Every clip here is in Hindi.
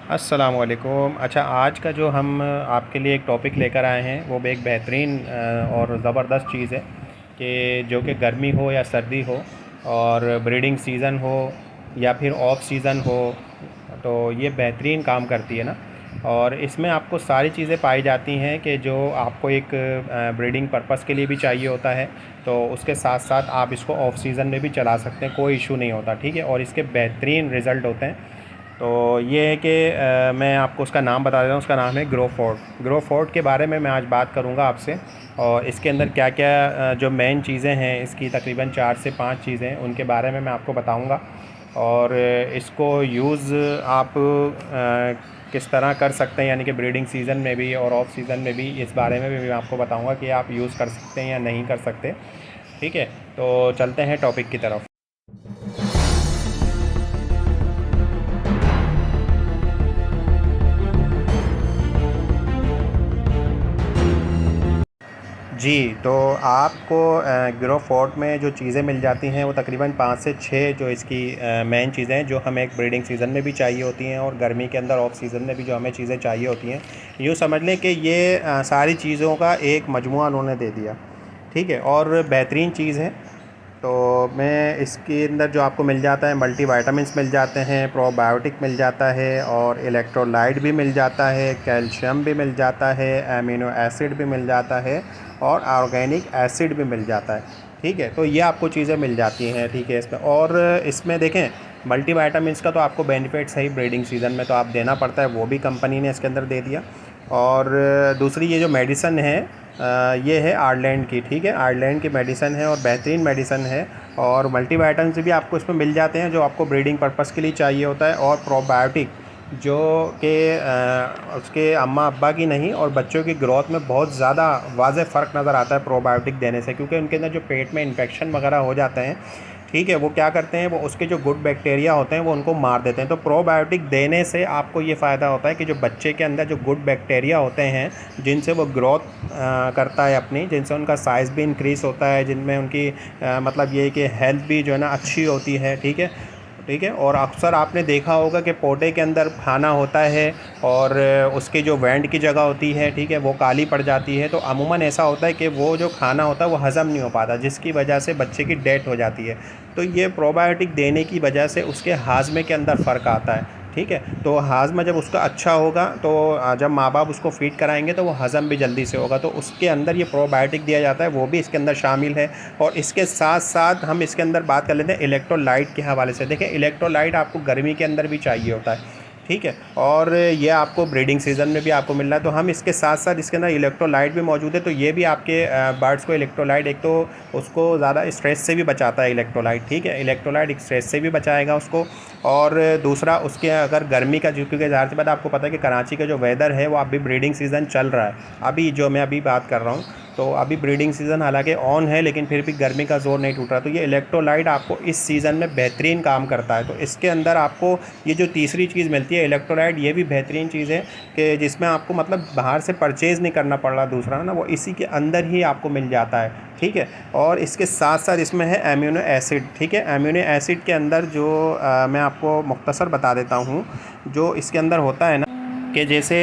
अस्सलामुअलैकुम। अच्छा, आज का जो हम आपके लिए एक टॉपिक लेकर आए हैं वो भी एक बेहतरीन और ज़बरदस्त चीज़ है कि जो कि गर्मी हो या सर्दी हो और ब्रीडिंग सीज़न हो या फिर ऑफ सीज़न हो, तो ये बेहतरीन काम करती है ना। और इसमें आपको सारी चीज़ें पाई जाती हैं कि जो आपको एक ब्रीडिंग पर्पस के लिए भी चाहिए होता है, तो उसके साथ साथ आप इसको ऑफ सीज़न में भी चला सकते हैं, कोई इशू नहीं होता। ठीक है, और इसके बेहतरीन रिज़ल्ट होते हैं। तो ये है कि मैं आपको उसका नाम बता देता हूँ। उसका नाम है ग्रो फोर्ट के बारे में मैं आज बात करूँगा आपसे। और इसके अंदर क्या क्या जो मेन चीज़ें हैं, इसकी तकरीबन 4 से 5 चीज़ें हैं, उनके बारे में मैं आपको बताऊँगा। और इसको यूज़ आप किस तरह कर सकते हैं, यानी कि ब्रीडिंग सीज़न में भी और ऑफ सीज़न में भी, इस बारे में भी मैं आपको बताऊँगा कि आप यूज़ कर सकते हैं या नहीं कर सकते। ठीक है, तो चलते हैं टॉपिक की तरफ। जी, तो आपको ग्रो फोर्ट में जो चीज़ें मिल जाती हैं वो तकरीबन 5 से 6 जो इसकी मेन चीज़ें हैं जो हमें एक ब्रीडिंग सीज़न में भी चाहिए होती हैं और गर्मी के अंदर ऑफ सीज़न में भी जो हमें चीज़ें चाहिए होती हैं। यूँ समझ लें कि ये सारी चीज़ों का एक मजमुआ उन्होंने दे दिया। ठीक है, और बेहतरीन चीज़ है। तो मैं इसके अंदर जो आपको मिल जाता है, मल्टीविटामिन्स मिल जाते हैं, प्रोबायोटिक मिल जाता है और इलेक्ट्रोलाइट भी मिल जाता है, कैल्शियम भी मिल जाता है, अमीनो एसिड भी मिल जाता है और ऑर्गेनिक एसिड भी मिल जाता है। ठीक है, तो ये आपको चीज़ें मिल जाती हैं। ठीक है, इसमें और इसमें देखें, मल्टीविटामिन्स का तो आपको बेनिफिट सही ब्रीडिंग सीज़न में तो आप देना पड़ता है, वो भी कंपनी ने इसके अंदर दे दिया। और दूसरी ये जो मेडिसन है, ये है आयरलैंड की। ठीक है, आयरलैंड की मेडिसन है और बेहतरीन मेडिसन है। और मल्टीविटामिन्स भी आपको इसमें मिल जाते हैं जो आपको ब्रीडिंग पर्पस के लिए चाहिए होता है। और प्रोबायोटिक जो कि उसके अम्मा अब्बा की नहीं और बच्चों की ग्रोथ में बहुत ज़्यादा वाज़ेह फ़र्क नज़र आता है प्रोबायोटिक देने से, क्योंकि उनके अंदर जो पेट में इन्फेक्शन वगैरह हो जाते हैं, ठीक है, वो क्या करते हैं, वो उसके जो गुड बैक्टीरिया होते हैं वो उनको मार देते हैं। तो प्रोबायोटिक देने से आपको ये फ़ायदा होता है कि जो बच्चे के अंदर जो गुड बैक्टीरिया होते हैं, जिनसे वो ग्रोथ करता है अपनी, जिनसे उनका साइज़ भी इंक्रीज़ होता है, जिनमें उनकी मतलब ये है कि हेल्थ भी जो है ना अच्छी होती है। ठीक है, ठीक है। और अक्सर आपने देखा होगा कि पौधे के अंदर खाना होता है और उसके जो वेंट की जगह होती है, ठीक है, वो काली पड़ जाती है। तो अमूमन ऐसा होता है कि वो जो खाना होता है वो हज़म नहीं हो पाता, जिसकी वजह से बच्चे की डेथ हो जाती है। तो ये प्रोबायोटिक देने की वजह से उसके हाजमे के अंदर फ़र्क आता है। ठीक है, तो हाजमा जब उसका अच्छा होगा तो जब माँ बाप उसको फ़ीड कराएंगे तो वो हज़म भी जल्दी से होगा। तो उसके अंदर ये प्रोबायोटिक दिया जाता है, वो भी इसके अंदर शामिल है। और इसके साथ साथ हम इसके अंदर बात कर लेते हैं इलेक्ट्रोलाइट के हवाले से। देखिए, इलेक्ट्रोलाइट आपको गर्मी के अंदर भी चाहिए होता है। ठीक है, और ये आपको ब्रीडिंग सीज़न में भी आपको मिल रहा है। तो हम इसके साथ साथ इसके अंदर इलेक्ट्रोलाइट भी मौजूद है। तो ये भी आपके बर्ड्स को इलेक्ट्रोलाइट, एक तो उसको ज़्यादा स्ट्रेस से भी बचाता है इलेक्ट्रोलाइट। ठीक है, इलेक्ट्रोलाइट स्ट्रेस से भी बचाएगा उसको। और दूसरा, उसके अगर गर्मी का, जो क्योंकि ज़ाहिर सी बात है, आपको पता है कि कराची का जो वेदर है वो अभी ब्रीडिंग सीज़न चल रहा है, अभी जो मैं अभी बात कर रहा हूँ। तो अभी ब्रीडिंग सीज़न हालांकि ऑन है, लेकिन फिर भी गर्मी का ज़ोर नहीं टूट रहा। तो ये इलेक्ट्रोलाइट आपको इस सीज़न में बेहतरीन काम करता है। तो इसके अंदर आपको ये जो तीसरी चीज़ मिलती है इलेक्ट्रोलाइट, ये भी बेहतरीन चीज़ है कि जिसमें आपको मतलब बाहर से परचेज़ नहीं करना पड़ रहा, दूसरा ना, वो इसी के अंदर ही आपको मिल जाता है। ठीक है, और इसके साथ साथ इसमें है अमीनो एसिड। ठीक है, अमीनो एसिड के अंदर जो मैं आपको मुख्तसर बता देता हूँ, जो इसके अंदर होता है ना, कि जैसे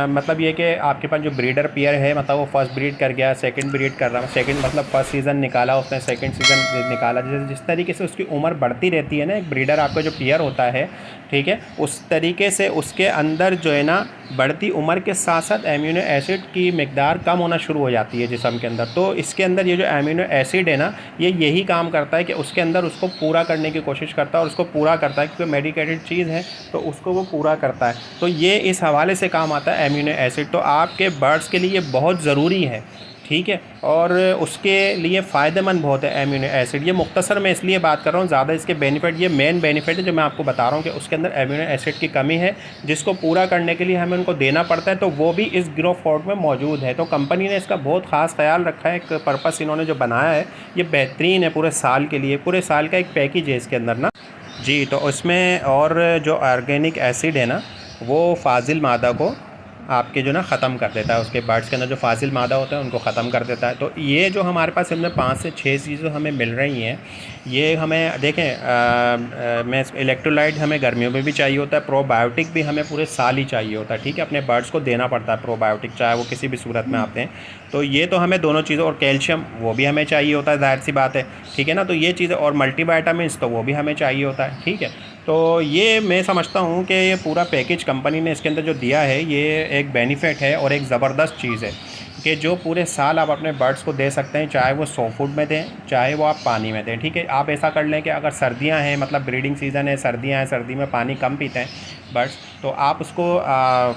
मतलब ये कि आपके पास जो ब्रीडर पेयर है, मतलब वो फर्स्ट ब्रीड कर गया, सेकंड ब्रीड कर रहा है, सेकंड मतलब फर्स्ट सीज़न निकाला उसने, सेकंड सीज़न निकाला, जैसे जिस तरीके से उसकी उम्र बढ़ती रहती है ना, एक ब्रीडर आपका जो पेयर होता है, ठीक है, उस तरीके से उसके अंदर जो है ना, बढ़ती उम्र के साथ साथ एमिनो एसिड की मिकदार कम होना शुरू हो जाती है जिस्म के अंदर। तो इसके अंदर ये जो एमिनो एसिड है ना, ये यही काम करता है कि उसके अंदर उसको पूरा करने की कोशिश करता है और उसको पूरा करता है, क्योंकि मेडिकेटेड चीज़ है तो उसको वो पूरा करता है। तो ये इस हवाले से काम आता है एमिनो एसिड। तो आपके बर्ड्स के लिए ये बहुत ज़रूरी है। ठीक है, और उसके लिए फ़ायदेमंद बहुत है एमिनो एसिड। ये मुख्तसर मैं इसलिए बात कर रहा हूँ, ज़्यादा इसके बेनिफिट, ये मेन बेनिफिट है जो मैं आपको बता रहा हूँ कि उसके अंदर एमिनो एसिड की कमी है, जिसको पूरा करने के लिए हमें उनको देना पड़ता है। तो वो भी इस ग्रो फोर्ट में मौजूद है। तो कंपनी ने इसका बहुत ख़ास ख्याल रखा है, एक पर्पस इन्होंने जो बनाया है ये बेहतरीन है पूरे साल के लिए। पूरे साल का एक पैकेज है इसके अंदर ना। जी, तो उसमें और जो ऑर्गेनिक एसिड है ना, वो फाजिल मादा को आपके जो ना ख़त्म कर देता है, उसके बर्ड्स के अंदर जो फाजिल मादा होता है उनको ख़त्म कर देता है। तो ये जो हमारे पास इनमें 5 से 6 चीज़ें हमें मिल रही हैं, ये हमें देखें मैं इलेक्ट्रोलाइट हमें गर्मियों में भी चाहिए होता है, प्रोबायोटिक भी हमें पूरे साल ही चाहिए होता है, ठीक है। अपने बर्ड्स को देना पड़ता है प्रोबायोटिक, चाहे वो किसी भी सूरत में आते हैं। तो ये तो हमें दोनों चीज़ें, और कैल्शियम वो भी हमें चाहिए होता है, ज़ाहिर सी बात है, ठीक है ना। तो ये चीज़ें, और मल्टीविटामिन्स तो वो भी हमें चाहिए होता है, ठीक है। तो ये मैं समझता हूँ कि ये पूरा पैकेज कंपनी ने इसके अंदर जो दिया है, ये एक बेनिफिट है और एक ज़बरदस्त चीज़ है कि जो पूरे साल आप अपने बर्ड्स को दे सकते हैं, चाहे वो सॉफ्ट फूड में दें, चाहे वो आप पानी में दें, ठीक है। आप ऐसा कर लें कि अगर सर्दियां हैं, मतलब ब्रीडिंग सीज़न है, सर्दियां हैं, सर्दी में पानी कम पीते हैं बर्ड्स, तो आप उसको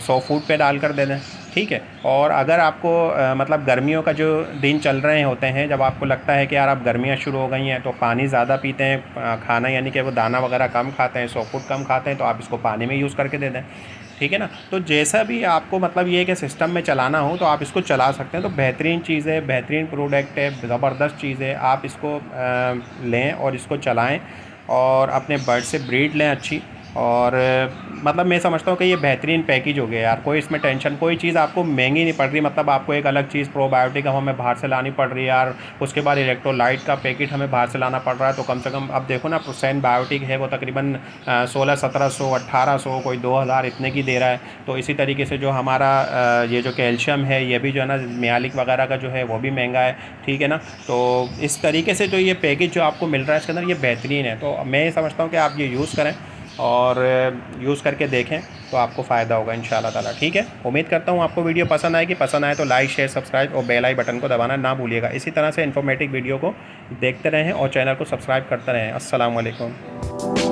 सॉफ्ट फूड पे डाल कर दे दें, ठीक है। और अगर आपको मतलब गर्मियों का जो दिन चल रहे होते हैं, जब आपको लगता है कि यार अब गर्मियाँ शुरू हो गई हैं, तो पानी ज़्यादा पीते हैं, खाना यानी कि वो दाना वगैरह कम खाते हैं, सॉफ्ट फूड कम खाते हैं, तो आप इसको पानी में यूज़ करके दे दें, ठीक है ना। तो जैसा भी आपको मतलब ये कि सिस्टम में चलाना हो तो आप इसको चला सकते हैं। तो बेहतरीन चीज़ है, बेहतरीन प्रोडक्ट है, ज़बरदस्त चीज़ है। आप इसको लें और इसको चलाएं और अपने बर्ड से ब्रीड लें अच्छी। और मतलब मैं समझता हूँ कि ये बेहतरीन पैकेज हो गया यार। कोई इसमें टेंशन, कोई चीज़ आपको महंगी नहीं पड़ रही, मतलब आपको एक अलग चीज़ प्रोबायोटिक हमें बाहर से लानी पड़ रही है यार, उसके बाद इलेक्ट्रोलाइट का पैकेट हमें बाहर से लाना पड़ रहा है। तो कम से कम अब देखो ना, प्रोसेन बायोटिक है वो तकरीबन 1600-1700 1800 कोई 2000 इतने की दे रहा है। तो इसी तरीके से जो हमारा ये जो कैल्शियम है, ये भी जो है ना, मियालिक वगैरह का जो है वो भी महंगा है, ठीक है ना। तो इस तरीके से जो ये पैकेज जो आपको मिल रहा है इसके अंदर, ये बेहतरीन है। तो मैं समझता हूँ कि आप ये यूज़ करें और यूज़ करके देखें तो आपको फ़ायदा होगा इंशाल्लाह ताला, ठीक है। उम्मीद करता हूँ आपको वीडियो पसंद आएगी। पसंद आए तो लाइक, शेयर, सब्सक्राइब और बेल आई बटन को दबाना ना भूलिएगा। इसी तरह से इन्फॉर्मेटिव वीडियो को देखते रहें और चैनल को सब्सक्राइब करते रहें। अस्सलाम वालेकुम।